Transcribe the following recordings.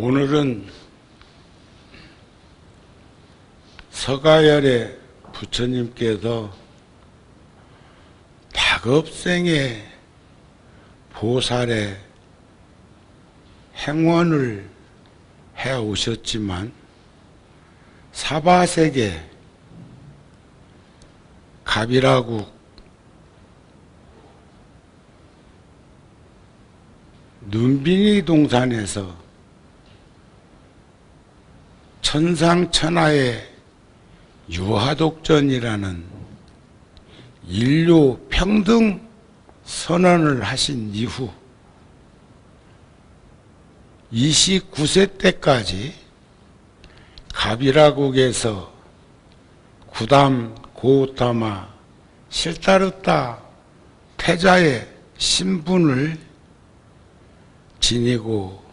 오늘은 서가열의 부처님께서 다급생의 보살의 행원을 해오셨지만 사바세계 갑이라국 눈빈이 동산에서 천상천하의 유하독전이라는 인류 평등 선언을 하신 이후 29세 때까지 갑이라국에서 구담 고우타마 실타르타 태자의 신분을 지니고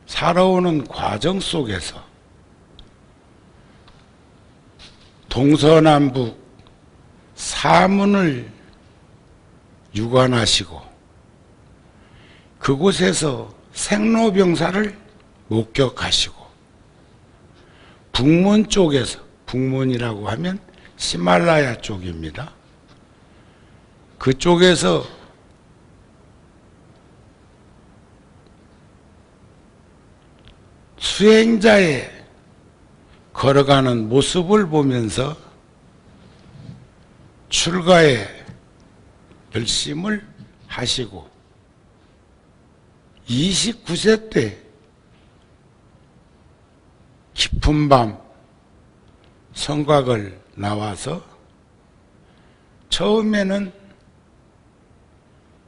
살아오는 과정 속에서 동서남북 사문을 유관하시고 그곳에서 생로병사를 목격하시고 북문 쪽에서, 북문이라고 하면 히말라야 쪽입니다. 그쪽에서 수행자의 걸어가는 모습을 보면서 출가에 결심을 하시고 29세 때 깊은 밤 성곽을 나와서 처음에는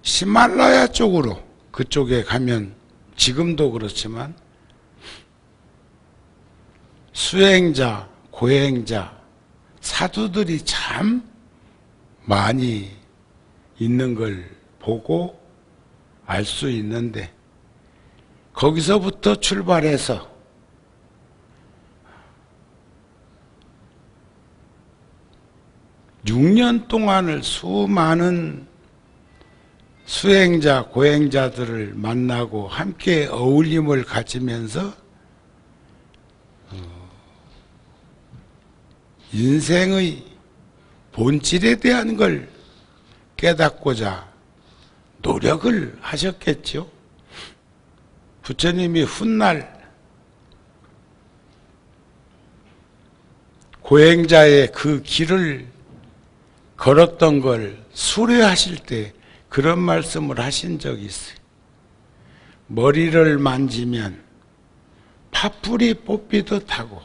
히말라야 쪽으로, 그쪽에 가면 지금도 그렇지만 수행자, 고행자, 사두들이 참 많이 있는 걸 보고 알 수 있는데 거기서부터 출발해서 (6년) 동안을 수많은 수행자, 고행자들을 만나고 함께 어울림을 가지면서 인생의 본질에 대한 걸 깨닫고자 노력을 하셨겠죠. 부처님이 훗날 고행자의 그 길을 걸었던 걸 수료하실 때 그런 말씀을 하신 적이 있어요. 머리를 만지면 파뿌리 뽑히듯 하고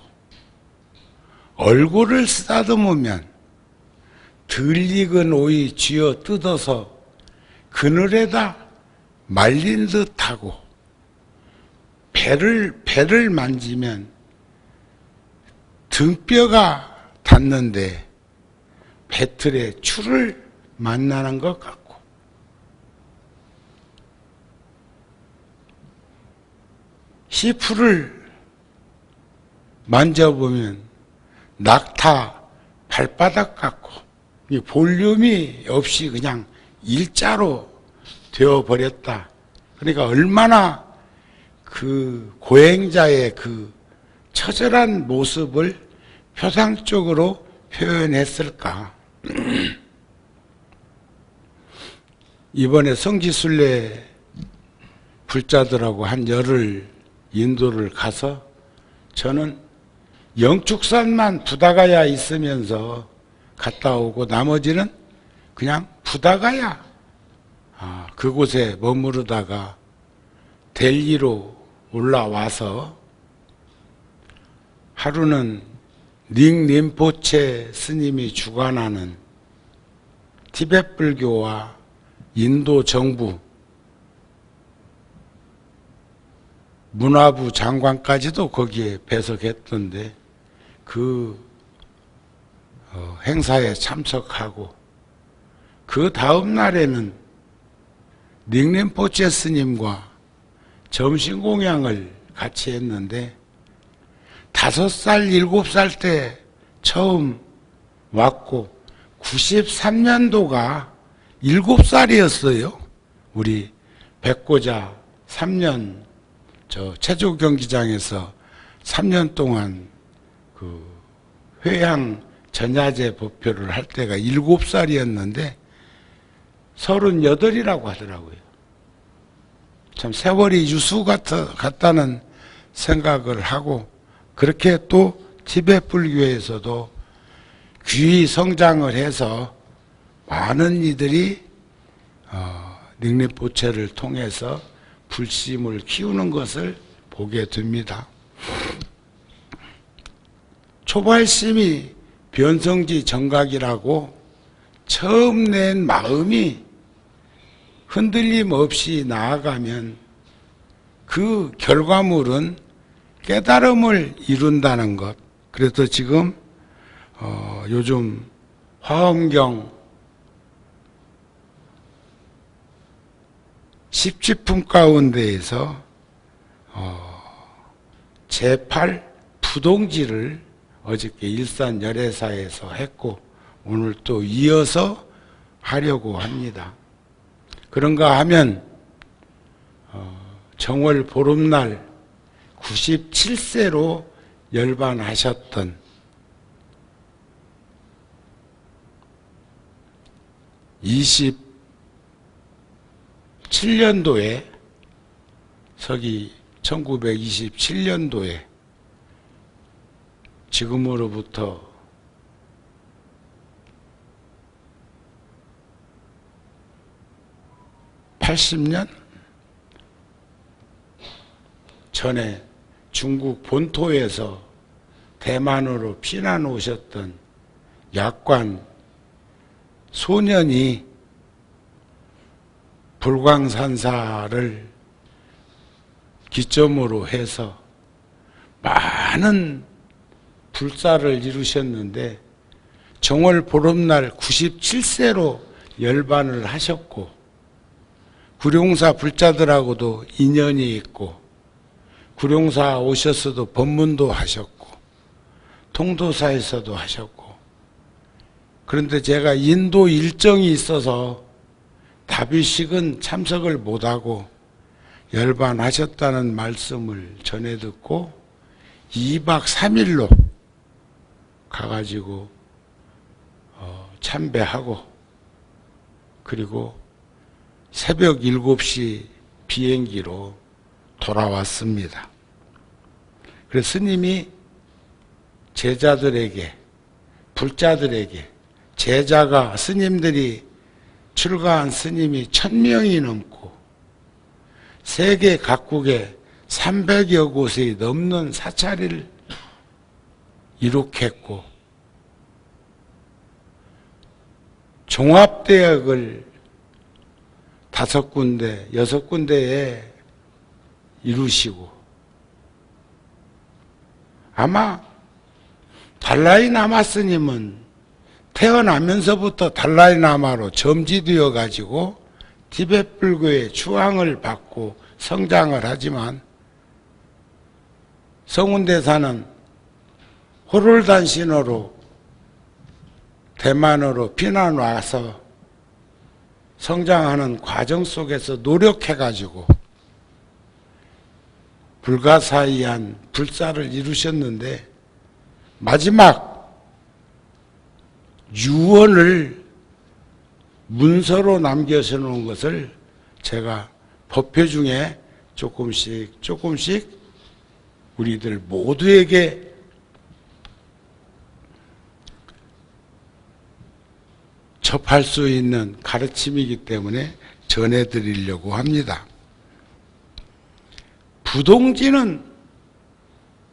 얼굴을 쓰다듬으면 덜 익은 오이 쥐어 뜯어서 그늘에다 말린 듯하고 배를 만지면 등뼈가 닿는데 배틀에 추를 만나는 것 같고 히프를 만져보면 낙타 발바닥 같고 볼륨이 없이 그냥 일자로 되어버렸다. 그러니까 얼마나 그 고행자의 그 처절한 모습을 표상적으로 표현했을까. 이번에 성지순례 불자들하고 한 열흘 인도를 가서 저는 영축산만 부다가야 있으면서 갔다 오고 나머지는 그냥 부다가야 그곳에 머무르다가 델리로 올라와서 하루는 닉림포체 스님이 주관하는 티베트 불교와 인도 정부 문화부 장관까지도 거기에 배석했던데 그 행사에 참석하고 그 다음 날에는 닉림포체 스님과 점심공양을 같이 했는데 5살, 7살 때 처음 왔고 93년도가 7살이었어요. 우리 백고자 3년 저 체조 경기장에서 3년 동안 그 회양 전야제 법표를 할 때가 7살이었는데 38이라고 하더라고요. 참 세월이 유수 같다는 생각을 하고, 그렇게 또 티베트 불교에서도 귀 성장을 해서 많은 이들이 닉립보채를 통해서 불심을 키우는 것을 보게 됩니다. 초발심이 변성지 정각이라고 처음 낸 마음이 흔들림 없이 나아가면 그 결과물은 깨달음을 이룬다는 것. 그래서 지금 요즘 화엄경 10지품 가운데에서 제8 부동지를 어저께 일산 열애사에서 했고 오늘 또 이어서 하려고 합니다. 그런가 하면 정월 보름날 97세로 열반하셨던 서기 1927년도에 지금으로부터 80년 전에 중국 본토에서 대만으로 피난 오셨던 약관 소년이 불광산사를 기점으로 해서 많은 불사를 이루셨는데 정월 보름날 97세로 열반을 하셨고 구룡사 불자들하고도 인연이 있고 구룡사 오셨어도 법문도 하셨고 통도사에서도 하셨고, 그런데 제가 인도 일정이 있어서 다비식은 참석을 못하고 열반하셨다는 말씀을 전해 듣고 2박 3일로 가가지고 참배하고 그리고 새벽 7시 비행기로 돌아왔습니다. 그래서 스님이 제자들에게, 불자들에게, 제자가 스님들이 출가한 스님이 1000명이 넘고 세계 각국에 300여 곳이 넘는 사찰을 이룩했고 종합대학을 5군데, 6군데에 이루시고 아마 달라이라마 스님은 태어나면서부터 달라이라마로 점지되어 가지고 티베트 불교의 추앙을 받고 성장을 하지만 성운대사는 호롤단신으로 대만으로 피난 와서 성장하는 과정 속에서 노력해 가지고 불가사의한 불사를 이루셨는데 마지막 유언을 문서로 남겨서 놓은 것을 제가 법회 중에 조금씩 우리들 모두에게 접할 수 있는 가르침이기 때문에 전해드리려고 합니다. 부동지는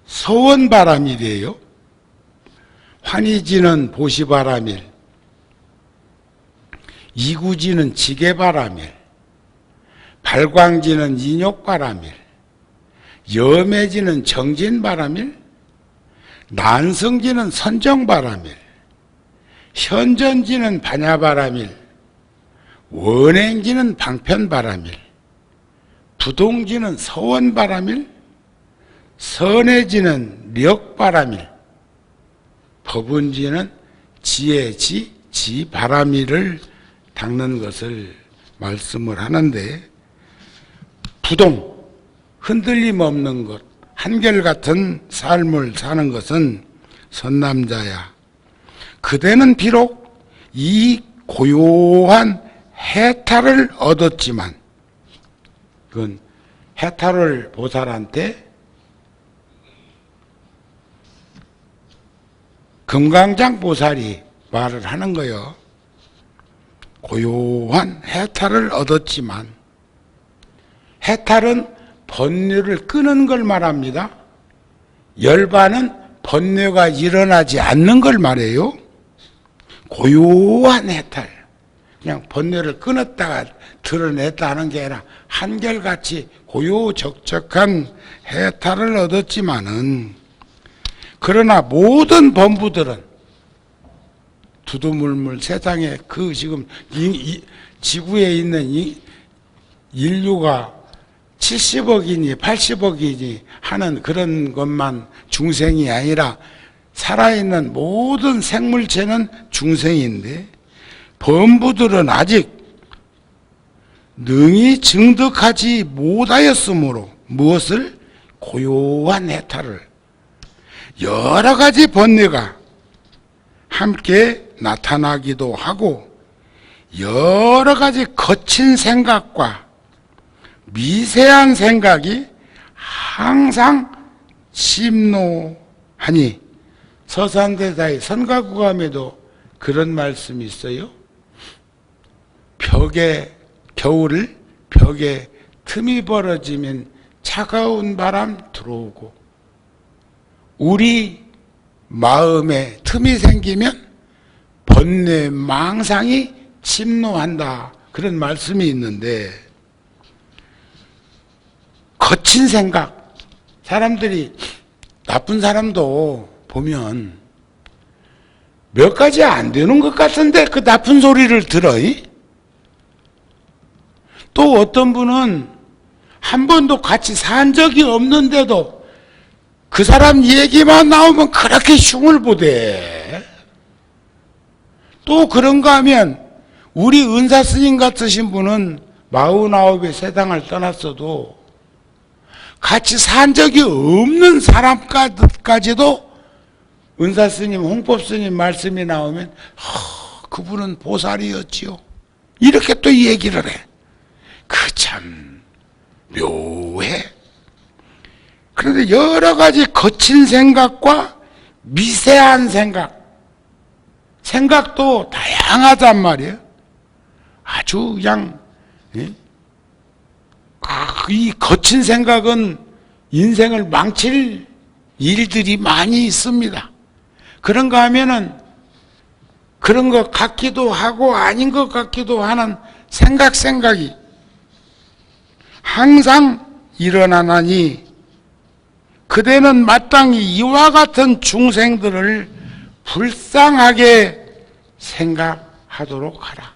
서원바람이래요. 환희지는 보시바람일, 이구지는 지게바람일, 발광지는 인욕바람일, 염해지는 정진바람일, 난성지는 선정바람일, 현전지는 반야바람일, 원행지는 방편바람일, 부동지는 서원바람일, 선해지는 력바람일, 법운지는 지혜지, 지바람일을 닦는 것을 말씀을 하는데, 부동, 흔들림 없는 것, 한결같은 삶을 사는 것은 선남자야. 그대는 비록 이 고요한 해탈을 얻었지만, 그건 해탈을 보살한테 금강장 보살이 말을 하는 거요. 고요한 해탈을 얻었지만, 해탈은 번뇌를 끄는 걸 말합니다. 열반은 번뇌가 일어나지 않는 걸 말해요. 고요한 해탈, 그냥 번뇌를 끊었다가 드러냈다 하는 게 아니라 한결같이 고요적적한 해탈을 얻었지만은, 그러나 모든 범부들은 두두물물 세상에 그 지금 지구에 있는 인류가 70억이니 80억이니 하는 그런 것만 중생이 아니라 살아있는 모든 생물체는 중생인데, 범부들은 아직 능히 증득하지 못하였으므로 무엇을? 고요한 해탈을, 여러 가지 번뇌가 함께 나타나기도 하고 여러 가지 거친 생각과 미세한 생각이 항상 심노하니, 서산대사의 선가구감에도 그런 말씀이 있어요. 겨울을 벽에 틈이 벌어지면 차가운 바람 들어오고, 우리 마음에 틈이 생기면 번뇌 망상이 침노한다, 그런 말씀이 있는데, 거친 생각, 사람들이 나쁜 사람도 보면 몇 가지 안 되는 것 같은데 그 나쁜 소리를 들어. 또 어떤 분은 한 번도 같이 산 적이 없는데도 그 사람 얘기만 나오면 그렇게 흉을 보대. 또 그런가 하면 우리 은사 스님 같으신 분은 49의 세상을 떠났어도 같이 산 적이 없는 사람까지도 은사 스님, 홍법 스님 말씀이 나오면 그분은 보살이었지요, 이렇게 또 얘기를 해. 그 참 묘해. 그런데 여러 가지 거친 생각과 미세한 생각도 다양하단 말이에요. 아주 그냥 이 거친 생각은 인생을 망칠 일들이 많이 있습니다. 그런가 하면은 그런 것 같기도 하고 아닌 것 같기도 하는 생각이 항상 일어나나니, 그대는 마땅히 이와 같은 중생들을 불쌍하게 생각하도록 하라.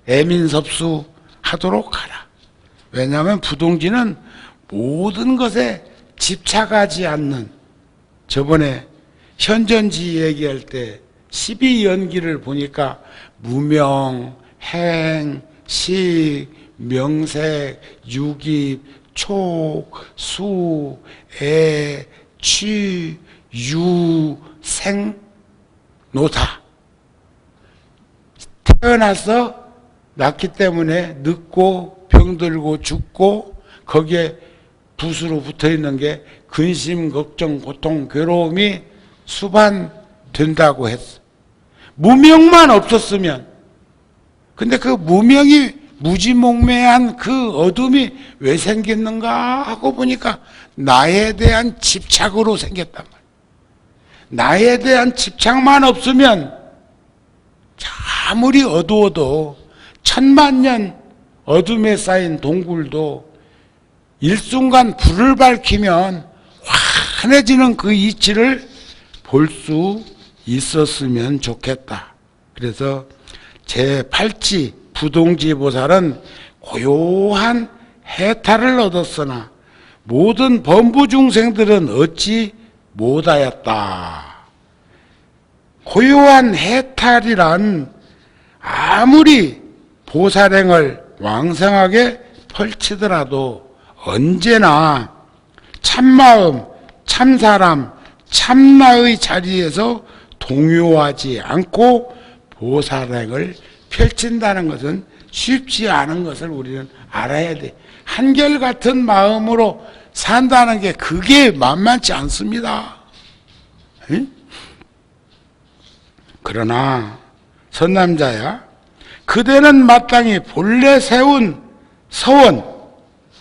애민섭수하도록 하라. 왜냐하면 부동지는 모든 것에 집착하지 않는, 저번에 현전지 얘기할 때 12연기를 보니까 무명, 행, 식, 명색, 유깁, 촉, 수, 애, 취, 유, 생, 노다. 태어나서 낳기 때문에 늙고 병들고 죽고 거기에 붓으로 붙어있는 게 근심, 걱정, 고통, 괴로움이 수반된다고 했어. 무명만 없었으면, 근데 그 무명이 무지몽매한 그 어둠이 왜 생겼는가 하고 보니까 나에 대한 집착으로 생겼단 말이야. 나에 대한 집착만 없으면 아무리 어두워도 1000만년 어둠에 쌓인 동굴도 일순간 불을 밝히면 환해지는 그 이치를 볼 수 있었으면 좋겠다. 그래서 제8지 부동지 보살은 고요한 해탈을 얻었으나 모든 범부 중생들은 얻지 못하였다. 고요한 해탈이란 아무리 보살행을 왕성하게 펼치더라도 언제나 참마음, 참사람, 참나의 자리에서 동요하지 않고 보살행을 펼친다는 것은 쉽지 않은 것을 우리는 알아야 돼. 한결같은 마음으로 산다는 게 그게 만만치 않습니다. 응? 그러나 선남자야, 그대는 마땅히 본래 세운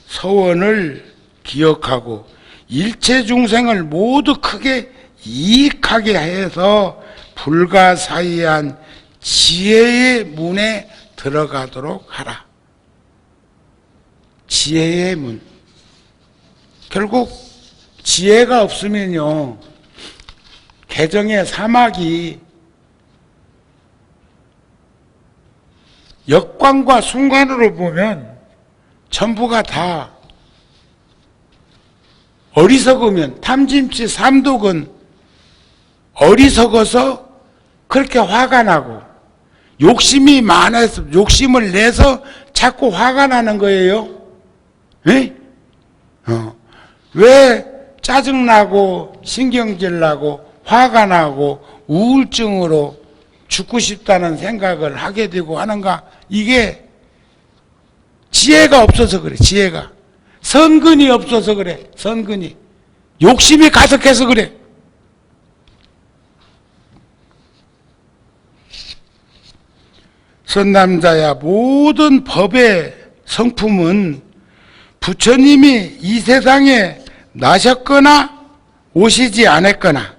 서원을 기억하고 일체 중생을 모두 크게 이익하게 해서 불가사의한 지혜의 문에 들어가도록 하라. 지혜의 문. 결국 지혜가 없으면요, 개정의 사막이 역관과 순관으로 보면 전부가 다 어리석으면, 탐짐치 삼독은 어리석어서 그렇게 화가 나고 욕심이 많아서 욕심을 내서 자꾸 화가 나는 거예요. 에? 왜 짜증나고 신경질 나고 화가 나고 우울증으로 죽고 싶다는 생각을 하게 되고 하는가? 이게 지혜가 없어서 그래. 지혜가 선근이 없어서 그래. 선근이 욕심이 가득해서 그래. 선남자야, 모든 법의 성품은 부처님이 이 세상에 나셨거나 오시지 않았거나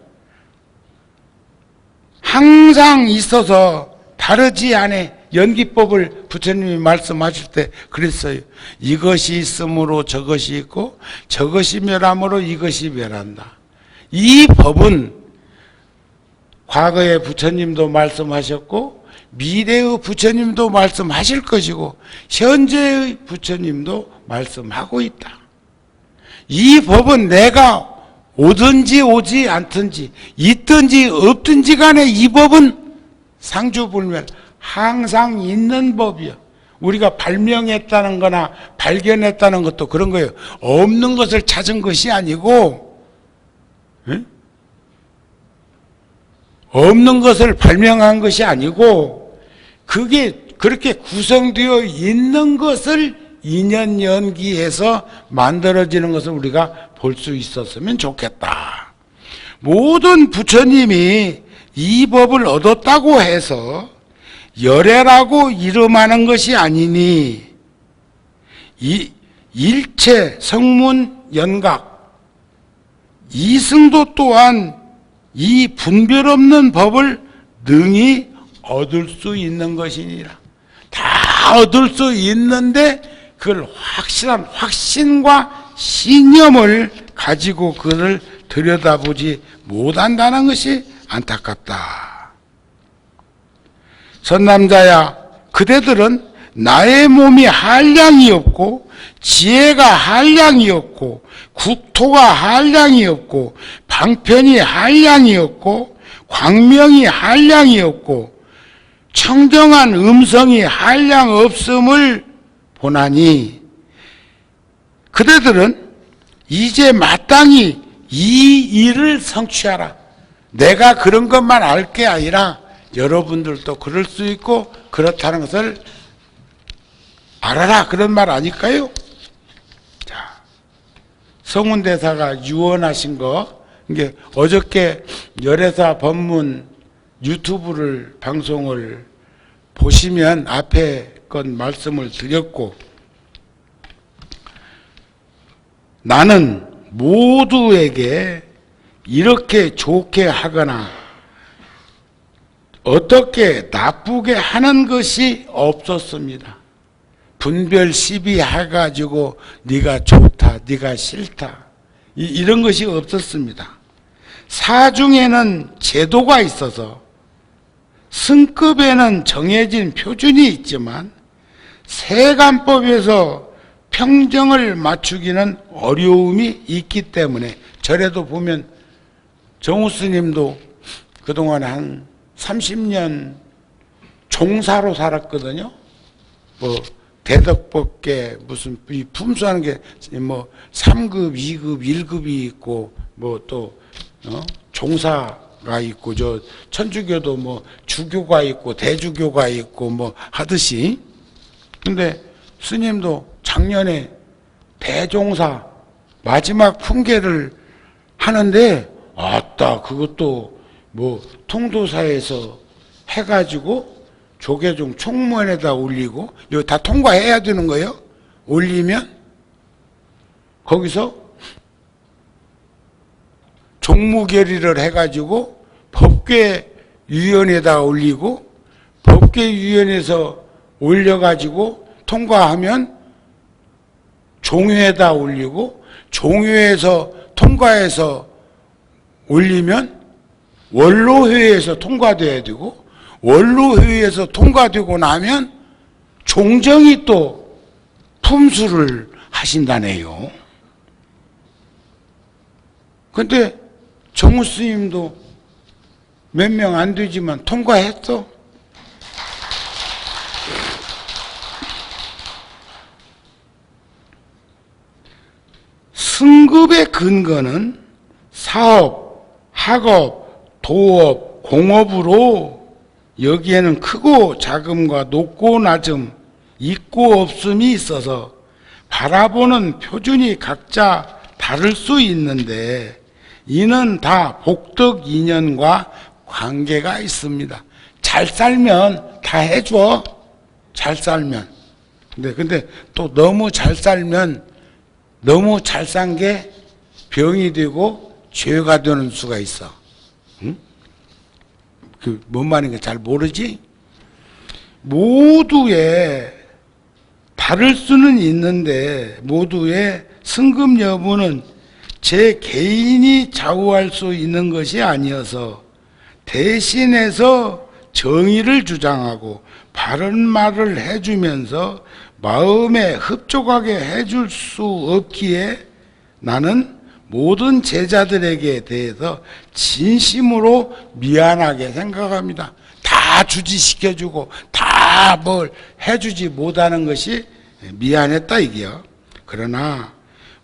항상 있어서 다르지 않아. 연기법을 부처님이 말씀하실 때 그랬어요. 이것이 있으므로 저것이 있고 저것이 멸함으로 이것이 멸한다. 이 법은 과거의 부처님도 말씀하셨고 미래의 부처님도 말씀하실 것이고 현재의 부처님도 말씀하고 있다. 이 법은 내가 오든지 오지 않든지 있든지 없든지 간에 이 법은 상주불멸 항상 있는 법이야. 우리가 발명했다는 거나 발견했다는 것도 그런 거예요. 없는 것을 찾은 것이 아니고, 에? 없는 것을 발명한 것이 아니고 그게 그렇게 구성되어 있는 것을 인연 연기해서 만들어지는 것을 우리가 볼 수 있었으면 좋겠다. 모든 부처님이 이 법을 얻었다고 해서 열애라고 이름하는 것이 아니니 이 일체 성문 연각 이승도 또한 이 분별 없는 법을 능히 얻을 수 있는 것이니라. 다 얻을 수 있는데 그걸 확실한 확신과 신념을 가지고 그를 들여다보지 못한다는 것이 안타깝다. 선남자야, 그대들은 나의 몸이 한량이 없고 지혜가 한량이 없고 국토가 한량이 없고 방편이 한량이 없고 광명이 한량이 없고 청정한 음성이 한량 없음을 보나니 그대들은 이제 마땅히 이 일을 성취하라. 내가 그런 것만 알 게 아니라 여러분들도 그럴 수 있고 그렇다는 것을 알아라. 그런 말 아닐까요? 자, 성운대사가 유언하신 거, 이게 어저께 열애사 법문 유튜브를 방송을 보시면 앞에 건 말씀을 드렸고, 나는 모두에게 이렇게 좋게 하거나 어떻게 나쁘게 하는 것이 없었습니다. 분별 시비해가지고 네가 좋다, 네가 싫다 이런 것이 없었습니다. 사중에는 제도가 있어서 승급에는 정해진 표준이 있지만 세간법에서 평정을 맞추기는 어려움이 있기 때문에 절에도 보면 정우 스님도 그동안 한 30년 종사로 살았거든요. 뭐 대덕법계 무슨 이 품수하는 게 뭐 3급, 2급, 1급이 있고 뭐 또 종사가 있고 저 천주교도 뭐 주교가 있고 대주교가 있고 뭐 하듯이. 근데 스님도 작년에 대종사 마지막 품계를 하는데 아따 그것도 뭐 통도사에서 해가지고 조계종 총무원에다 올리고 이거 다 통과해야 되는 거예요. 올리면 거기서 종무결의를 해가지고 법계위원회에다 올리고 법계위원회에서 올려가지고 통과하면 종회에다 올리고 종회에서 통과해서 올리면 원로회의에서 통과돼야 되고 원로회의에서 통과되고 나면 종정이 또 품수를 하신다네요. 근데 정우 스님도 몇 명 안 되지만 통과했어. 승급의 근거는 사업, 학업, 도업, 공업으로 여기에는 크고 작음과 높고 낮음, 있고 없음이 있어서 바라보는 표준이 각자 다를 수 있는데 이는 다 복덕 인연과 관계가 있습니다. 잘 살면 다 해줘. 잘 살면. 근데 또 너무 잘 살면 너무 잘 산 게 병이 되고 죄가 되는 수가 있어. 응? 그 뭔 말인가 잘 모르지? 모두의 다를 수는 있는데 모두의 승급 여부는 제 개인이 좌우할 수 있는 것이 아니어서 대신해서 정의를 주장하고 바른 말을 해주면서 마음에 흡족하게 해줄 수 없기에 나는 모든 제자들에게 대해서 진심으로 미안하게 생각합니다. 다 주지시켜주고 다 뭘 해주지 못하는 것이 미안했다 이게요. 그러나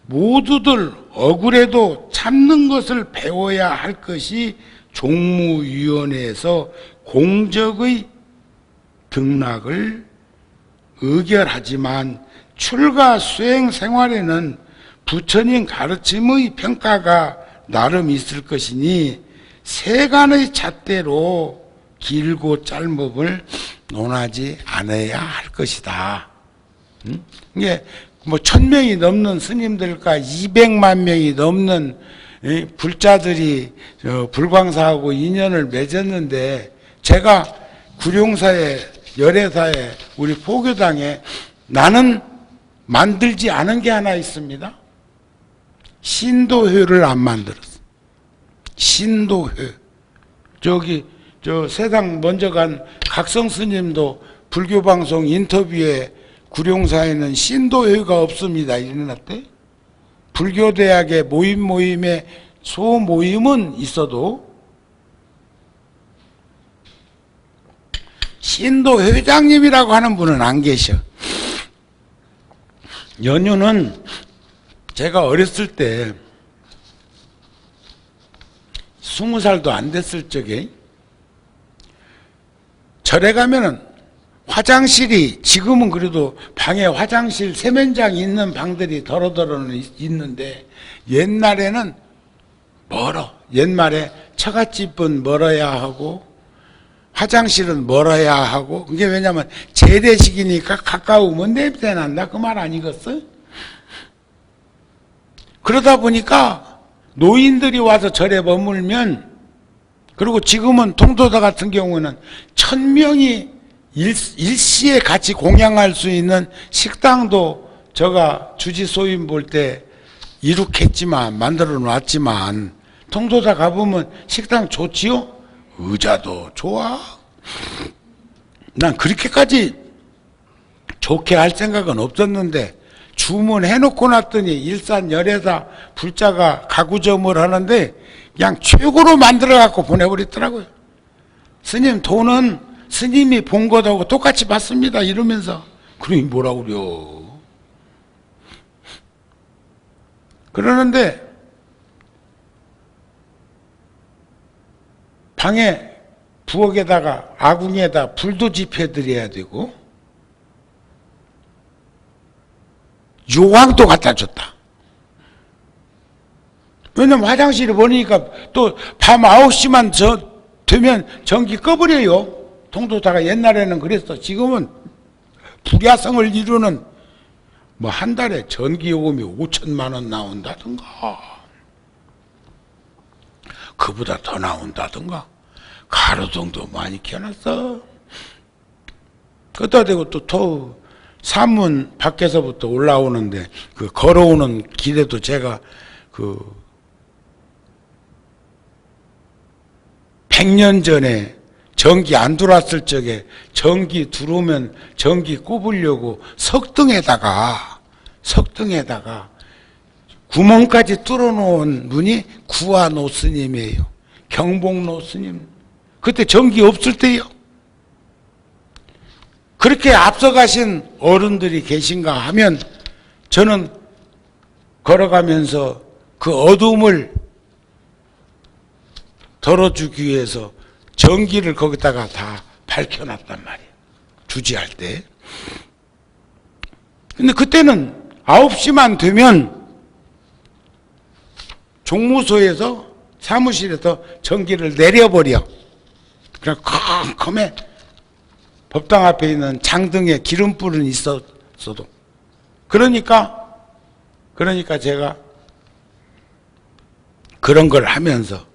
모두들 억울해도 참는 것을 배워야 할 것이 종무위원회에서 공적의 등락을 의결하지만 출가 수행 생활에는 부처님 가르침의 평가가 나름 있을 것이니 세간의 잣대로 길고 짧음을 논하지 않아야 할 것이다. 이게 뭐 1000명이 넘는 스님들과 200만 명이 넘는 불자들이 불광사하고 인연을 맺었는데 제가 구룡사에 열애사에 우리 포교당에 나는 만들지 않은 게 하나 있습니다. 신도회를 안 만들었어. 신도회. 저기 저 세상 먼저 간 각성 스님도 불교방송 인터뷰에 구룡사에는 신도회가 없습니다 이래놨대. 불교대학의 모임에 소모임은 있어도 신도회장님이라고 하는 분은 안 계셔. 연유는 제가 어렸을 때 20살도 안 됐을 적에 절에 가면은 화장실이 지금은 그래도 방에 화장실 세면장 있는 방들이 더러더러는 있는데 옛날에는 멀어. 옛말에 처갓집은 멀어야 하고 화장실은 멀어야 하고 그게 왜냐면 재래식이니까 가까우면 냄새 난다 그 말 아니겠어? 그러다 보니까 노인들이 와서 절에 머물면 그리고 지금은 통도사 같은 경우는 1000명이 일시에 같이 공양할 수 있는 식당도 제가 주지소임 볼 때 이룩했지만 만들어 놨지만 통도사 가보면 식당 좋지요? 의자도 좋아. 난 그렇게까지 좋게 할 생각은 없었는데 주문해놓고 놨더니 일산 열애사 불자가 가구점을 하는데 그냥 최고로 만들어갖고 보내버리더라고요. 스님 돈은 스님이 본 것하고 똑같이 받습니다 이러면서 그러니 뭐라 그려. 그러는데 방에 부엌에다가 아궁이에다 불도 지펴드려야 되고 요강도 갖다 줬다. 왜냐면 화장실에 보니까 또 밤 9시만 되면 전기 꺼버려요. 통도사가 옛날에는 그랬어. 지금은 불야성을 이루는 뭐 한 달에 전기요금이 5천만 원 나온다든가 그보다 더 나온다든가 가로등도 많이 켜놨어. 그다 대고 또 산문 밖에서부터 올라오는데 그 걸어오는 길에도 제가 그 100년 전에 전기 안 들어왔을 적에 전기 들어오면 전기 꼽으려고 석등에다가 구멍까지 뚫어놓은 분이 구화노 스님이에요. 경복노 스님. 그때 전기 없을 때요. 그렇게 앞서가신 어른들이 계신가 하면 저는 걸어가면서 그 어둠을 덜어주기 위해서 전기를 거기다가 다 밝혀놨단 말이에요. 주지할 때. 근데 그때는 9시만 되면 종무소에서 사무실에서 전기를 내려버려. 그냥 컴컴해. 법당 앞에 있는 장등에 기름불은 있었어도. 그러니까 제가 그런 걸 하면서.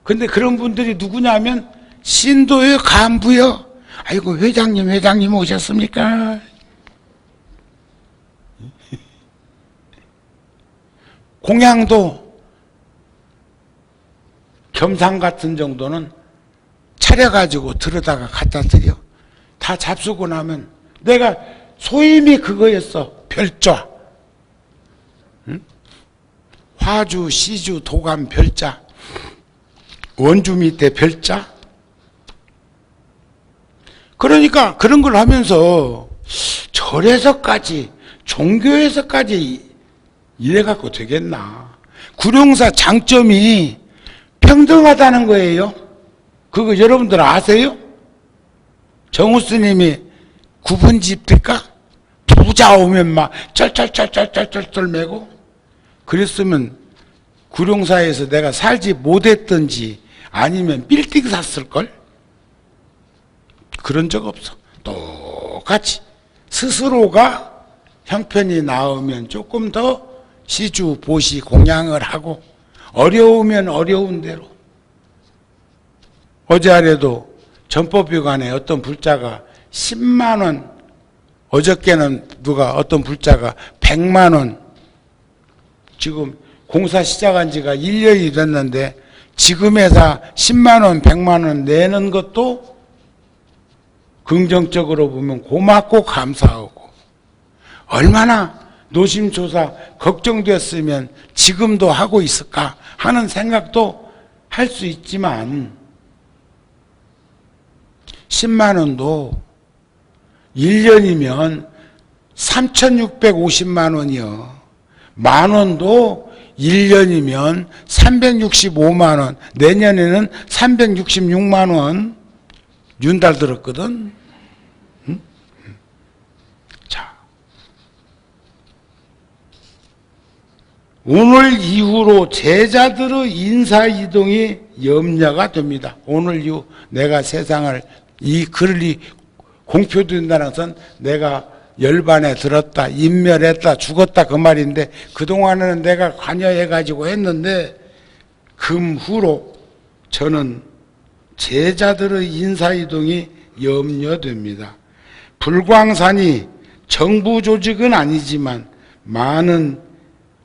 근데 그런 분들이 누구냐면 신도요, 간부요. 아이고 회장님 오셨습니까? 공양도 겸상 같은 정도는 차려가지고 들어다가 갖다 드려. 다 잡수고 나면 내가 소임이 그거였어. 별좌. 응? 화주, 시주, 도감, 별자. 원주 밑에 별자. 그러니까 그런 걸 하면서 절에서까지 종교에서까지 이래갖고 되겠나. 구룡사 장점이 평등하다는 거예요. 그거 여러분들 아세요? 정우 스님이 구분집들까? 부자 오면 막 쩔쩔쩔쩔쩔쩔 매고. 그랬으면 구룡사에서 내가 살지 못했던지 아니면 빌딩 샀을걸? 그런 적 없어. 똑같이 스스로가 형편이 나오면 조금 더 시주, 보시, 공양을 하고 어려우면 어려운 대로. 어제 아래도 전법위관에 어떤 불자가 10만 원, 어저께는 어떤 불자가 100만 원, 지금 공사 시작한 지가 1년이 됐는데 지금에서 10만 원, 100만 원 내는 것도 긍정적으로 보면 고맙고 감사하고, 얼마나 노심초사 걱정됐으면 지금도 하고 있을까 하는 생각도 할 수 있지만 10만 원도 1년이면 3,650만 원이요. 만 원도 1년이면 365만 원, 내년에는 366만 원 윤달 들었거든. 응? 자, 오늘 이후로 제자들의 인사이동이 염려가 됩니다. 오늘 이후 내가 세상을 이 글이 공표된다는 것은 내가 열반에 들었다, 인멸했다, 죽었다 그 말인데 그동안에는 내가 관여해가지고 했는데 금후로 저는 제자들의 인사이동이 염려됩니다. 불광산이 정부 조직은 아니지만 많은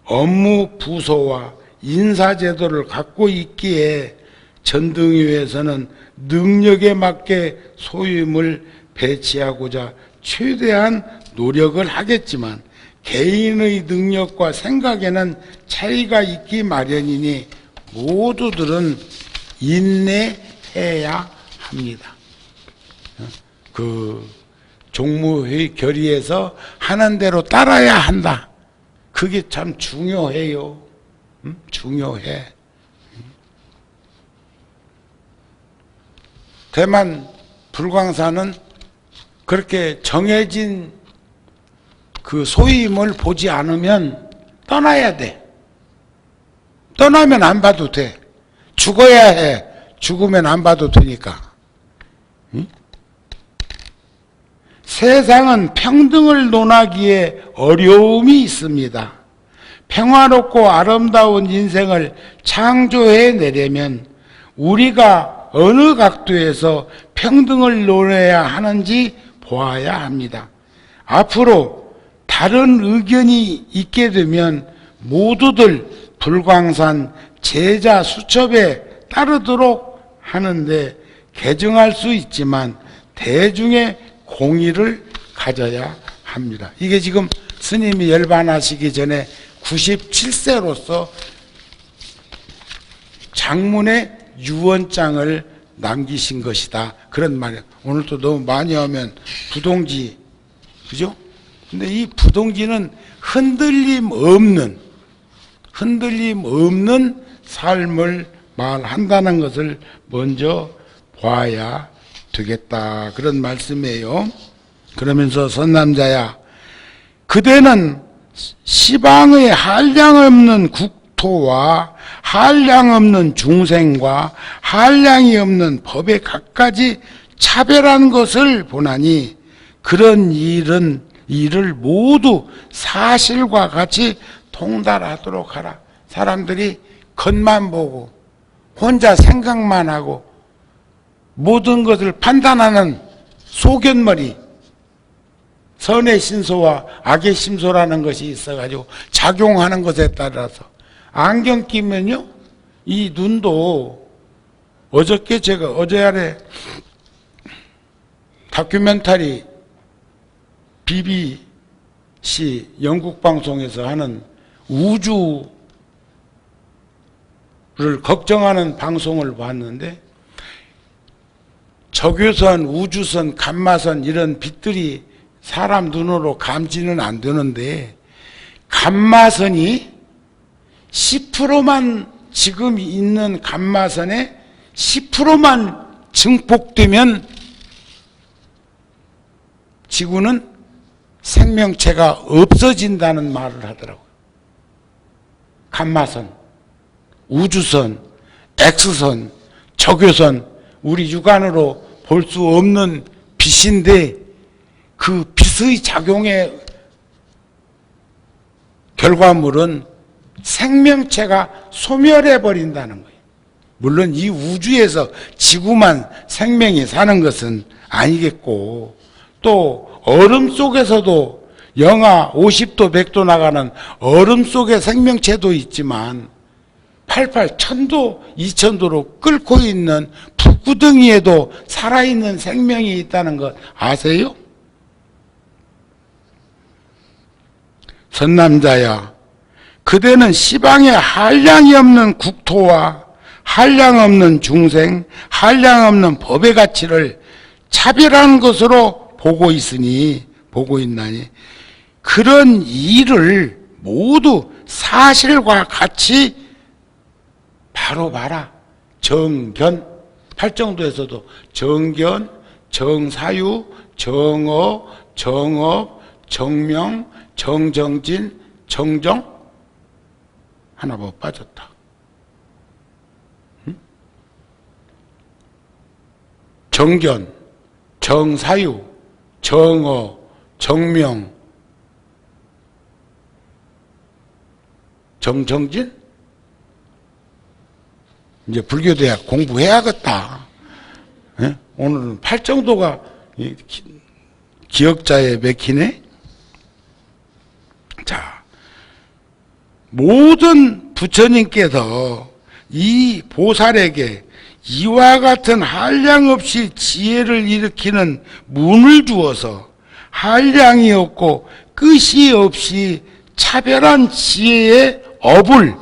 업무 부서와 인사제도를 갖고 있기에 전등위에서는 능력에 맞게 소임을 배치하고자 최대한 노력을 하겠지만 개인의 능력과 생각에는 차이가 있기 마련이니 모두들은 인내해야 합니다. 종무회의 결의에서 하는 대로 따라야 한다. 그게 참 중요해요. 중요해. 대만 불광사는 그렇게 정해진 그 소임을 보지 않으면 떠나야 돼. 떠나면 안 봐도 돼. 죽어야 해. 죽으면 안 봐도 되니까. 응? 세상은 평등을 논하기에 어려움이 있습니다. 평화롭고 아름다운 인생을 창조해 내려면 우리가 어느 각도에서 평등을 논해야 하는지 보아야 합니다. 앞으로 다른 의견이 있게 되면 모두들 불광산 제자 수첩에 따르도록 하는데 개정할 수 있지만 대중의 공의를 가져야 합니다. 이게 지금 스님이 열반하시기 전에 97세로서 장문의 유언장을 남기신 것이다. 그런 말이에요. 오늘도 너무 많이 하면 부동지, 그죠? 근데 이 부동지는 흔들림 없는 삶을 말한다는 것을 먼저 봐야 되겠다. 그런 말씀이에요. 그러면서 선남자야, 그대는 시방의 한량없는 국토와 한량없는 중생과 한량이 없는 법에 갖가지 차별한 것을 보나니 그런 일을 모두 사실과 같이 통달하도록 하라. 사람들이 겉만 보고 혼자 생각만 하고 모든 것을 판단하는 소견머리, 선의 신소와 악의 심소라는 것이 있어가지고 작용하는 것에 따라서 안경 끼면요, 이 눈도 어저께 제가 어제아래 다큐멘터리 BBC 영국 방송에서 하는 우주를 걱정하는 방송을 봤는데 적외선, 우주선, 감마선 이런 빛들이 사람 눈으로 감지는 안 되는데 감마선이 10%만 지금 있는 감마선에 10%만 증폭되면 지구는 생명체가 없어진다는 말을 하더라고요. 감마선, 우주선, X선, 적외선, 우리 육안으로 볼 수 없는 빛인데 그 빛의 작용의 결과물은 생명체가 소멸해 버린다는 거예요. 물론 이 우주에서 지구만 생명이 사는 것은 아니겠고, 또 얼음 속에서도 영하 50도 100도 나가는 얼음 속에 생명체도 있지만 88, 1000도, 2000도로 끓고 있는 불구덩이에도 살아있는 생명이 있다는 것 아세요? 선남자야, 그대는 시방에 한량이 없는 국토와 한량 없는 중생, 한량 없는 법의 가치를 차별한 것으로 보고 있나니 그런 일을 모두 사실과 같이 바로 봐라. 정견, 팔정도에서도 정견, 정사유, 정어, 정업, 정명, 정정진, 정정 하나 뭐 빠졌다. 응? 정견, 정사유, 정어, 정명, 정정진? 이제 불교대학 공부해야겠다. 예? 오늘은 팔정도가 기억자에 맥히네. 자, 모든 부처님께서 이 보살에게 이와 같은 한량 없이 지혜를 일으키는 문을 주어서 한량이 없고 끝이 없이 차별한 지혜의 업을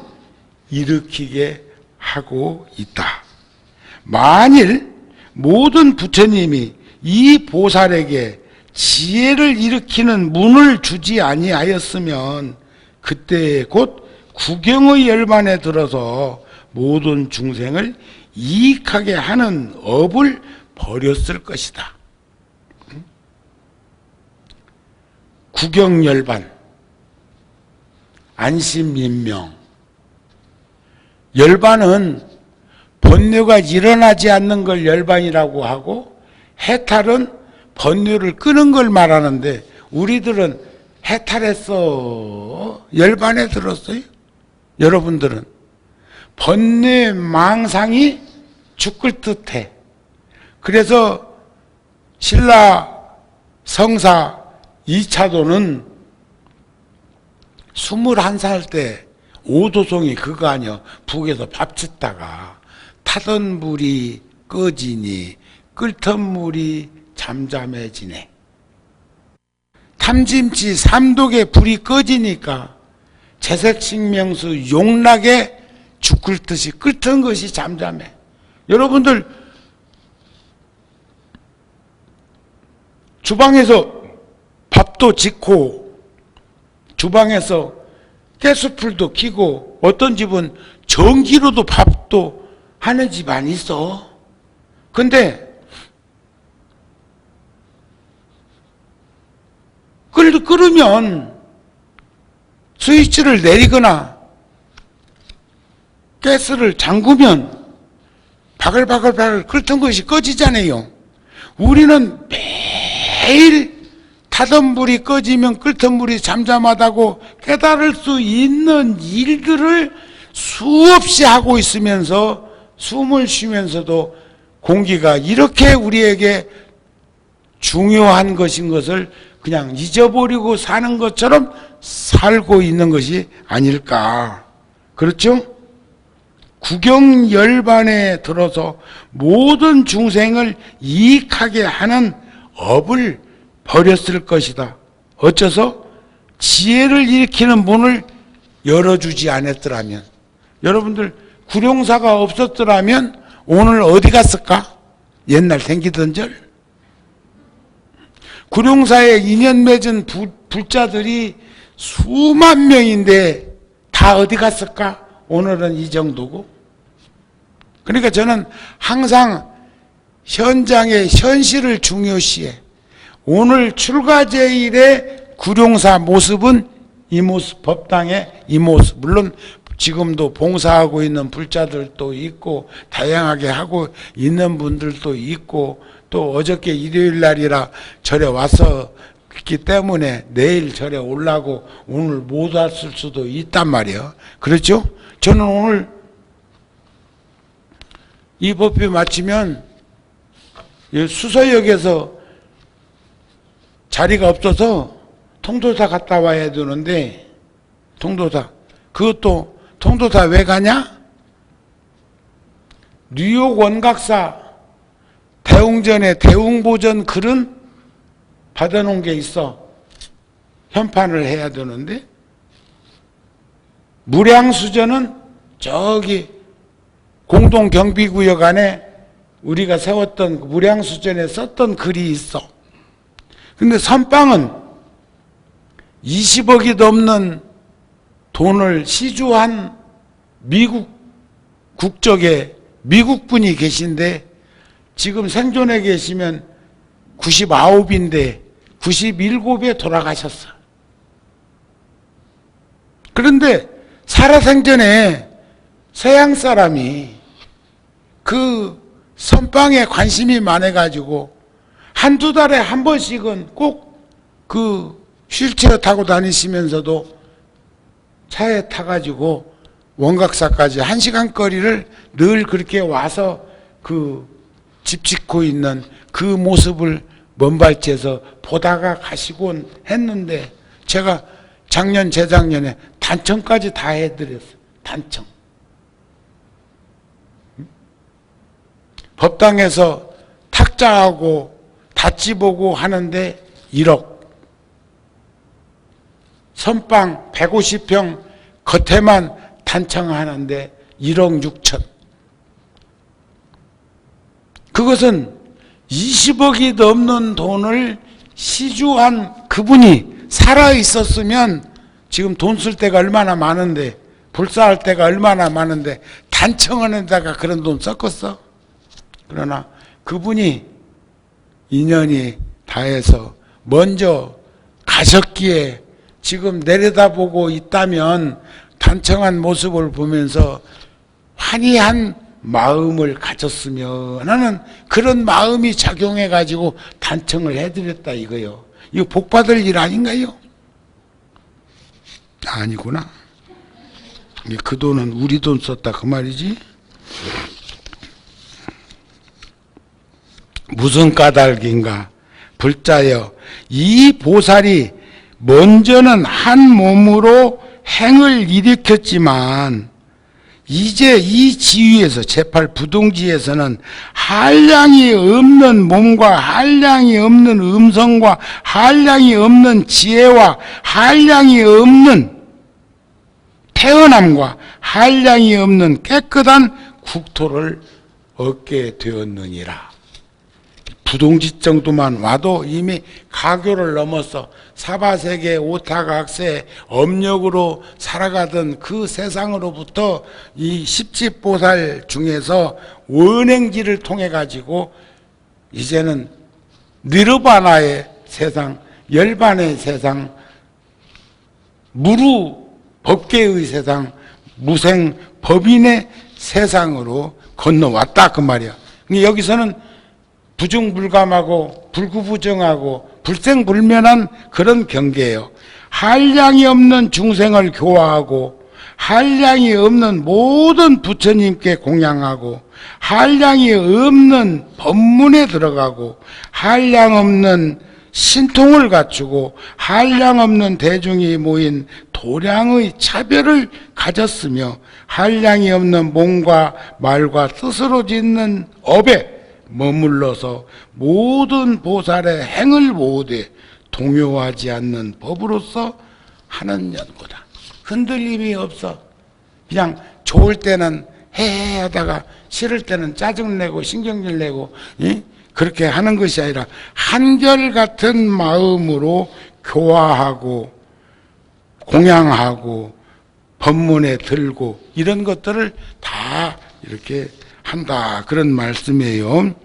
일으키게 하고 있다. 만일 모든 부처님이 이 보살에게 지혜를 일으키는 문을 주지 아니하였으면 그때 곧 국영의 열반에 들어서 모든 중생을 이익하게 하는 업을 버렸을 것이다. 국영열반, 안심인명. 열반은 번뇌가 일어나지 않는 걸 열반이라고 하고, 해탈은 번뇌를 끄는 걸 말하는데, 우리들은 해탈했어, 열반에 들었어요? 여러분들은 번뇌 망상이 죽을 듯해. 그래서 신라 성사 2차도는 21살 때 오도송이 그거 아니여, 북에서 밥 짓다가 타던 불이 꺼지니 끓던 물이 잠잠해지네. 탐짐치 삼독의 불이 꺼지니까 채색식명수 용락에 죽을 듯이 끓던 것이 잠잠해. 여러분들 주방에서 밥도 짓고 주방에서 가스불도 켜고 어떤 집은 전기로도 밥도 하는 집 안 있어. 근데 끓으면 스위치를 내리거나 가스를 잠그면 바글바글 끓던 것이 꺼지잖아요. 우리는 매일 타던 불이 꺼지면 끓던 물이 잠잠하다고 깨달을 수 있는 일들을 수없이 하고 있으면서 숨을 쉬면서도 공기가 이렇게 우리에게 중요한 것인 것을 그냥 잊어버리고 사는 것처럼 살고 있는 것이 아닐까. 그렇죠? 국영열반에 들어서 모든 중생을 이익하게 하는 업을 버렸을 것이다. 어째서? 지혜를 일으키는 문을 열어주지 않았더라면. 여러분들 구룡사가 없었더라면 오늘 어디 갔을까? 옛날 댕기던 절. 구룡사에 인연 맺은 불자들이 수만 명인데 다 어디 갔을까? 오늘은 이 정도고. 그러니까 저는 항상 현장의 현실을 중요시해. 오늘 출가제일의 구룡사 모습은 이 모습, 법당의 이 모습. 물론 지금도 봉사하고 있는 불자들도 있고 다양하게 하고 있는 분들도 있고, 또 어저께 일요일 날이라 절에 왔었기 때문에 내일 절에 올라고 오늘 못 왔을 수도 있단 말이에요. 그렇죠? 저는 오늘 이 법회 마치면 수서역에서 자리가 없어서 통도사 갔다 와야 되는데, 통도사, 그것도 통도사 왜 가냐? 뉴욕 원각사 대웅전에 대웅보전 글은 받아놓은 게 있어. 현판을 해야 되는데, 무량수전은 저기 공동경비구역 안에 우리가 세웠던 무량수전에 썼던 글이 있어. 근데 선빵은 20억이 넘는 돈을 시주한 미국 국적의 미국분이 계신데, 지금 생존해 계시면 99인데 97에 돌아가셨어. 그런데 살아생전에 서양 사람이 그 선빵에 관심이 많아가지고 한두 달에 한 번씩은 꼭 그 휠체어 타고 다니시면서도 차에 타가지고 원각사까지 1시간 거리를 늘 그렇게 와서 그 집 짓고 있는 그 모습을 먼발치에서 보다가 가시곤 했는데, 제가 작년 재작년에 단청까지 다 해드렸어요. 단청. 법당에서 탁자하고 다찌 보고 하는데 1억. 선방 150평 겉에만 단청하는데 1억 6천. 그것은 20억이 넘는 돈을 시주한 그분이 살아 있었으면 지금 돈 쓸 데가 얼마나 많은데, 불사할 데가 얼마나 많은데 단청원에다가 그런 돈 썼겠어? 그러나 그분이 인연이 다해서 먼저 가셨기에 지금 내려다보고 있다면 단청한 모습을 보면서 환희한 마음을 가졌으면 하는 그런 마음이 작용해가지고 단청을 해드렸다 이거요. 이거 복받을 일 아닌가요? 아니구나. 그 돈은 우리 돈 썼다 그 말이지. 무슨 까닭인가? 불자여, 이 보살이 먼저는 한 몸으로 행을 일으켰지만 이제 이 지위에서 제8 부동지에서는 한량이 없는 몸과 한량이 없는 음성과 한량이 없는 지혜와 한량이 없는 태어남과 한량이 없는 깨끗한 국토를 얻게 되었느니라. 부동지 정도만 와도 이미 가교를 넘어서 사바세계 오타각세 업력으로 살아가던 그 세상으로부터 이 십지보살 중에서 원행지를 통해 가지고 이제는 니르바나의 세상, 열반의 세상, 무루 법계의 세상, 무생 법인의 세상으로 건너왔다 그 말이야. 여기서는 부중불감하고 불구부정하고 불생불면한 그런 경계예요. 한량이 없는 중생을 교화하고 한량이 없는 모든 부처님께 공양하고 한량이 없는 법문에 들어가고 한량 없는 신통을 갖추고 한량 없는 대중이 모인 도량의 차별을 가졌으며 한량이 없는 몸과 말과 뜻으로 짓는 업에 머물러서 모든 보살의 행을 모두 동요하지 않는 법으로서 하는 연구다. 흔들림이 없어. 그냥 좋을 때는 헤헤 하다가 싫을 때는 짜증내고 신경질 내고 그렇게 하는 것이 아니라 한결같은 마음으로 교화하고 공양하고 법문에 들고 이런 것들을 다 이렇게 한다 그런 말씀이에요.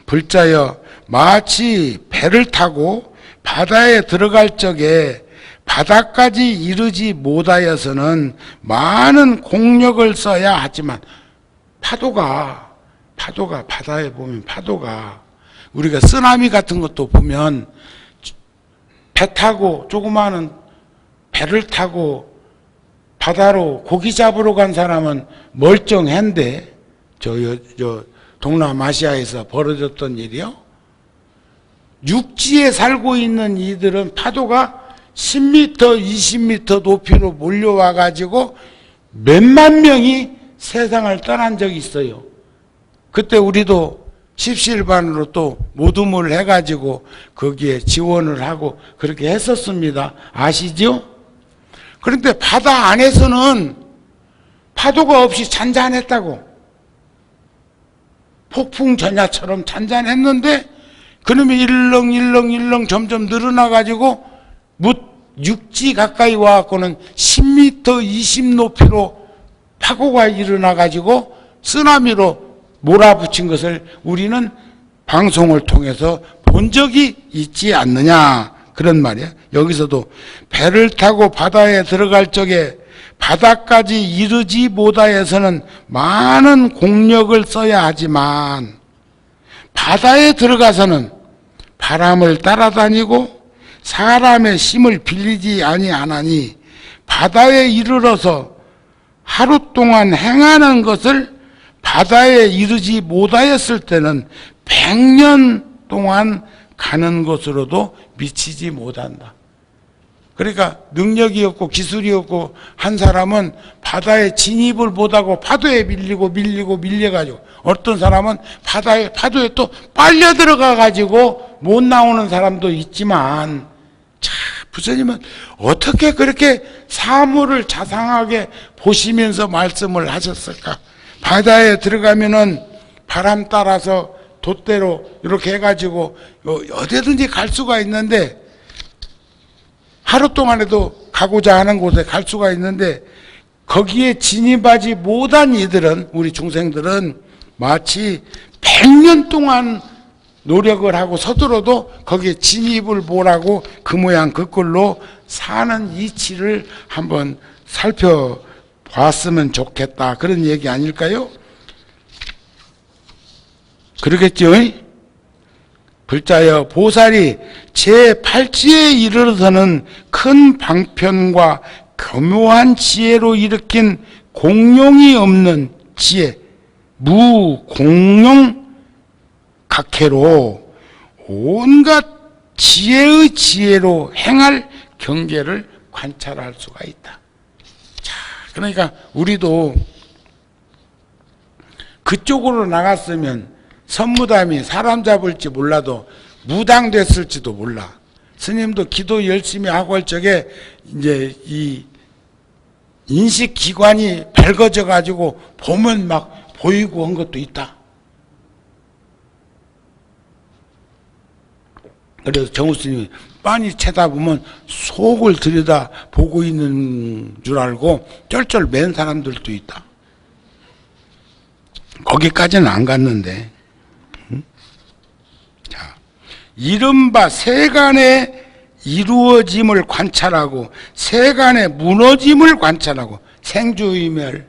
불자여, 마치 배를 타고 바다에 들어갈 적에 바다까지 이르지 못하여서는 많은 공력을 써야 하지만 파도가 바다에 보면 파도가 우리가 쓰나미 같은 것도 보면 배 타고 조그마한 배를 타고 바다로 고기 잡으러 간 사람은 멀쩡한데 저 동남아시아에서 벌어졌던 일이요. 육지에 살고 있는 이들은 파도가 10m, 20m 높이로 몰려와 가지고 몇만 명이 세상을 떠난 적이 있어요. 그때 우리도 십시일반으로 또 모둠을 해가지고 거기에 지원을 하고 그렇게 했었습니다. 아시죠? 그런데 바다 안에서는 파도가 없이 잔잔했다고. 폭풍 전야처럼 잔잔했는데 그놈이 일렁일렁 점점 늘어나가지고 육지 가까이 와갖고는 10m, 20 높이로 파고가 일어나가지고 쓰나미로 몰아붙인 것을 우리는 방송을 통해서 본 적이 있지 않느냐 그런 말이야. 여기서도 배를 타고 바다에 들어갈 적에 바다까지 이르지 못하여서는 많은 공력을 써야 하지만 바다에 들어가서는 바람을 따라다니고 사람의 힘을 빌리지 아니하나니 바다에 이르러서 하루 동안 행하는 것을 바다에 이르지 못하였을 때는 100년 동안 가는 것으로도 미치지 못한다. 그러니까 능력이 없고 기술이 없고 한 사람은 바다에 진입을 못하고 파도에 밀려가지고 어떤 사람은 파도에 또 빨려 들어가가지고 못 나오는 사람도 있지만 자, 부처님은 어떻게 그렇게 사물을 자상하게 보시면서 말씀을 하셨을까? 바다에 들어가면은 바람 따라서 돛대로 이렇게 해가지고 어디든지 갈 수가 있는데, 하루 동안에도 가고자 하는 곳에 갈 수가 있는데, 거기에 진입하지 못한 이들은, 우리 중생들은 마치 100년 동안 노력을 하고 서둘러도 거기에 진입을 못하고 그 모양 그 꼴로 사는 이치를 한번 살펴봤으면 좋겠다, 그런 얘기 아닐까요? 그러겠죠? 불자여, 보살이 제8지에 이르러서는 큰 방편과 교묘한 지혜로 일으킨 공용이 없는 지혜, 무공용 각해로 온갖 지혜의 지혜로 행할 경계를 관찰할 수가 있다. 자, 그러니까 우리도 그쪽으로 나갔으면 선무담이 사람 잡을지 몰라도 무당됐을지도 몰라. 스님도 기도 열심히 하고 할 적에 이제 이 인식기관이 밝아져 가지고 보면 막 보이고 한 것도 있다. 그래서 정우 스님이 빤히 쳐다보면 속을 들여다 보고 있는 줄 알고 쩔쩔 맨 사람들도 있다. 거기까지는 안 갔는데. 자, 이른바 세간의 이루어짐을 관찰하고 세간의 무너짐을 관찰하고 생주의멸,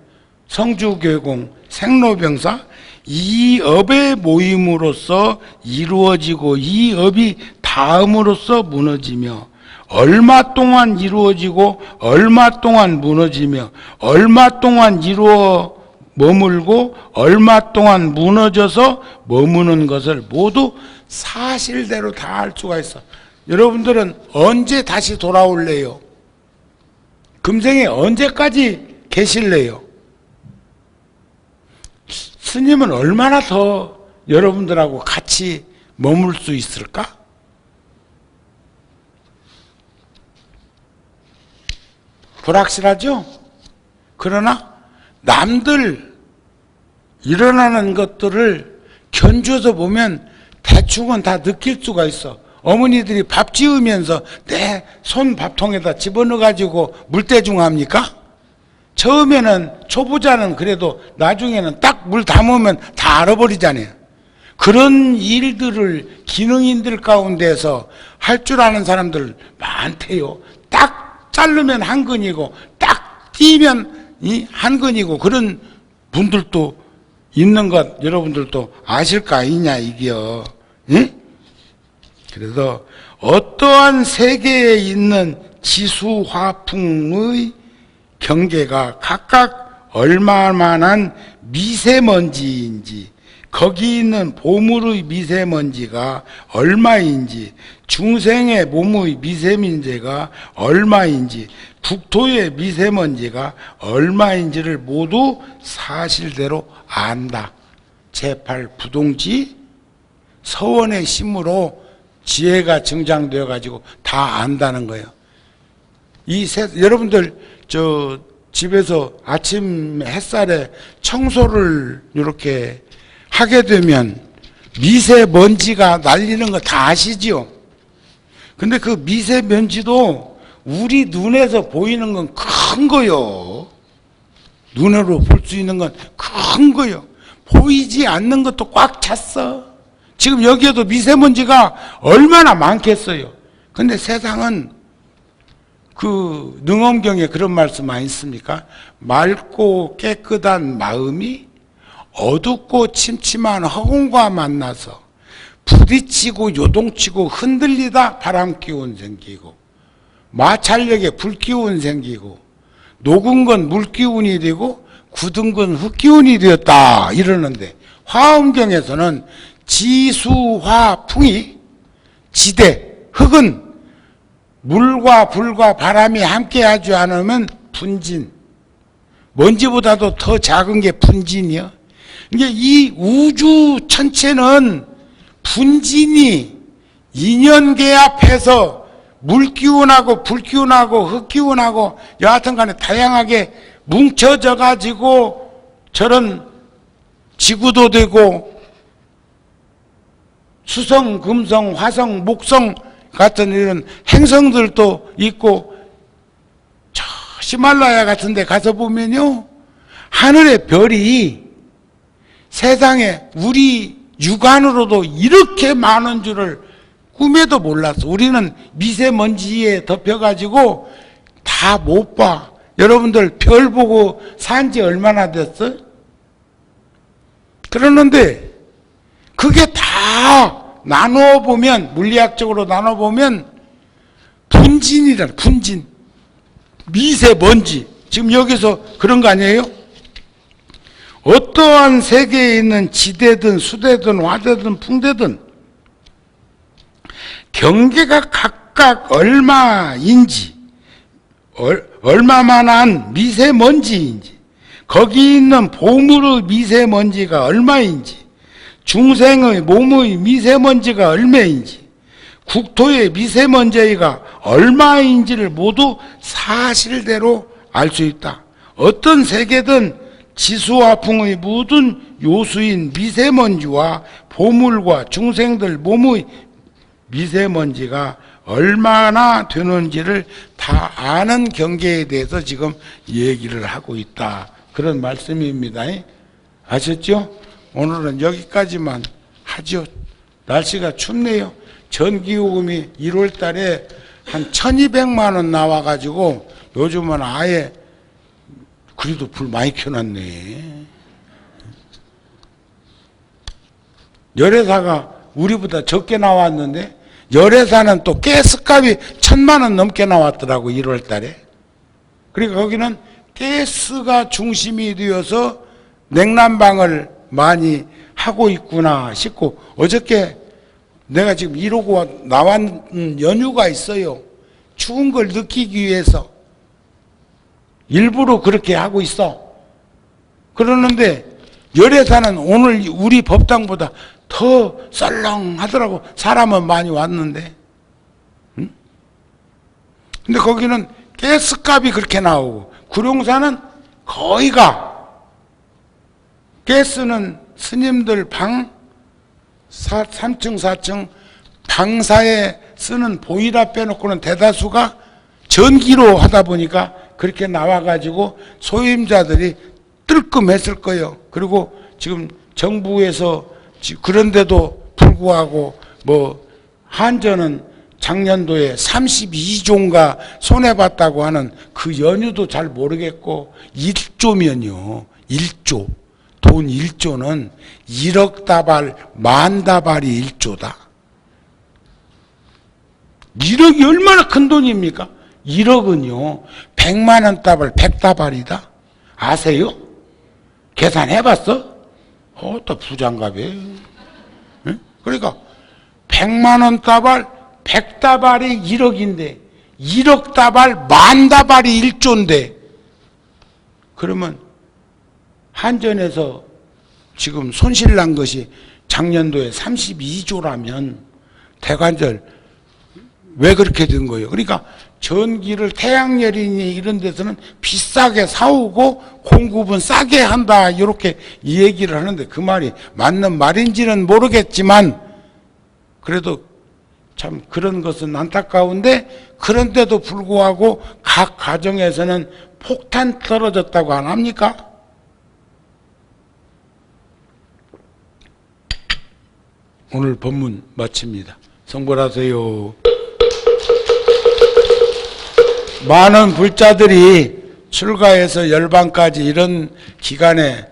성주괴공, 생로병사, 이 업의 모임으로써 이루어지고 이 업이 다음으로써 무너지며, 얼마 동안 이루어지고 얼마 동안 무너지며, 얼마 동안 이루어 머물고 얼마 동안 무너져서 머무는 것을 모두 사실대로 다 알 수가 있어. 여러분들은 언제 다시 돌아올래요? 금생에 언제까지 계실래요? 스님은 얼마나 더 여러분들하고 같이 머물 수 있을까? 불확실하죠? 그러나 남들 일어나는 것들을 견주어서 보면 대충은 다 느낄 수가 있어. 어머니들이 밥 지으면서 내 손 밥통에다 집어넣어가지고 물대중 합니까? 처음에는 초보자는 그래도 나중에는 딱 물 담으면 다 알아버리잖아요. 그런 일들을 기능인들 가운데서 할 줄 아는 사람들 많대요. 딱 자르면 한 근이고 딱 띄면 한 근이고, 그런 분들도 있는 것 여러분들도 아실 거 아니냐 이게요. 응? 그래서 어떠한 세계에 있는 지수화풍의 경계가 각각 얼마만한 미세먼지인지, 거기 있는 보물의 미세먼지가 얼마인지, 중생의 몸의 미세먼지가 얼마인지, 국토의 미세먼지가 얼마인지를 모두 사실대로 안다. 제8 부동지 서원의 심으로 지혜가 증장되어 가지고 다 안다는 거예요. 여러분들 집에서 아침 햇살에 청소를 이렇게 하게 되면 미세먼지가 날리는 거 다 아시지요? 근데 그 미세먼지도 우리 눈에서 보이는 건 큰 거요. 눈으로 볼 수 있는 건 큰 거요. 보이지 않는 것도 꽉 찼어. 지금 여기에도 미세먼지가 얼마나 많겠어요. 근데 세상은 그 능엄경에 그런 말씀 안 있습니까? 맑고 깨끗한 마음이 어둡고 침침한 허공과 만나서 부딪히고 요동치고 흔들리다 바람 기운 생기고, 마찰력에 불 기운 생기고, 녹은 건 물 기운이 되고 굳은 건 흙 기운이 되었다 이러는데, 화엄경에서는 지수화풍이, 지대, 흙은 물과 불과 바람이 함께 하지 않으면 분진, 먼지보다도 더 작은 게 분진이요. 이게 이 우주 전체는 분진이 인연계합해서 물기운하고 불기운하고 흙기운하고 여하튼 간에 다양하게 뭉쳐져 가지고 저런 지구도 되고 수성, 금성, 화성, 목성 같은 이런 행성들도 있고, 저 히말라야 같은 데 가서 보면요, 하늘의 별이 세상에 우리 육안으로도 이렇게 많은 줄을 꿈에도 몰랐어. 우리는 미세먼지에 덮여가지고 다 못 봐. 여러분들 별 보고 산 지 얼마나 됐어? 그러는데 그게 다 나누어 보면, 물리학적으로 나눠 보면 분진이라, 분진. 미세먼지. 지금 여기서 그런 거 아니에요? 어떠한 세계에 있는 지대든 수대든 화대든 풍대든 경계가 각각 얼마인지, 얼마만한 미세먼지인지, 거기 있는 보물의 미세먼지가 얼마인지, 중생의 몸의 미세먼지가 얼마인지, 국토의 미세먼지가 얼마인지를 모두 사실대로 알 수 있다. 어떤 세계든 지수화풍의 모든 요수인 미세먼지와 보물과 중생들 몸의 미세먼지가 얼마나 되는지를 다 아는 경계에 대해서 지금 얘기를 하고 있다. 그런 말씀입니다. 아셨죠? 오늘은 여기까지만 하죠. 날씨가 춥네요. 전기요금이 1월 달에 한 1200만 원 나와가지고 요즘은 아예, 그래도 불 많이 켜놨네. 열애사가 우리보다 적게 나왔는데, 열애사는 또 가스값이 1000만 원 넘게 나왔더라고, 1월 달에. 그러니까 거기는 가스가 중심이 되어서 냉난방을 많이 하고 있구나 싶고, 어저께 내가 지금 이러고 나온 연휴가 있어요. 추운 걸 느끼기 위해서 일부러 그렇게 하고 있어. 그러는데 열애사는 오늘 우리 법당보다 더 썰렁하더라고. 사람은 많이 왔는데. 응? 근데 거기는 가스값이 그렇게 나오고, 구룡사는 거의가, 가스는 스님들 방 3층 4층 방사에 쓰는 보일러 빼놓고는 대다수가 전기로 하다 보니까 그렇게 나와가지고 소임자들이 뜰끔했을 거예요. 그리고 지금 정부에서 그런데도 불구하고 뭐 한전은 작년도에 32조인가 손해봤다고 하는 그 연유도 잘 모르겠고, 1조면요 1조, 돈 1조는 1억 다발 만 다발이 1조다. 1억이 얼마나 큰 돈입니까? 1억은요 100만 원 다발 100다발이다. 아세요? 계산해봤어? 또 부장갑에. 응? 그러니까 100만 원 다발 100다발이 1억인데 1억 다발 만 다발이 1조인데, 그러면 한전에서 지금 손실난 것이 작년도에 32조라면 대관절 왜 그렇게 된 거예요? 그러니까 전기를 태양열이니 이런 데서는 비싸게 사오고 공급은 싸게 한다, 이렇게 이 얘기를 하는데 그 말이 맞는 말인지는 모르겠지만 그래도 참 그런 것은 안타까운데, 그런데도 불구하고 각 가정에서는 폭탄 떨어졌다고 안 합니까? 오늘 법문 마칩니다. 성불하세요. 많은 불자들이 출가해서 열반까지 이런 기간에,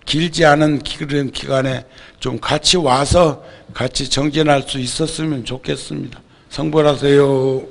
길지 않은 그런 기간에 좀 같이 와서 같이 정진할 수 있었으면 좋겠습니다. 성불하세요.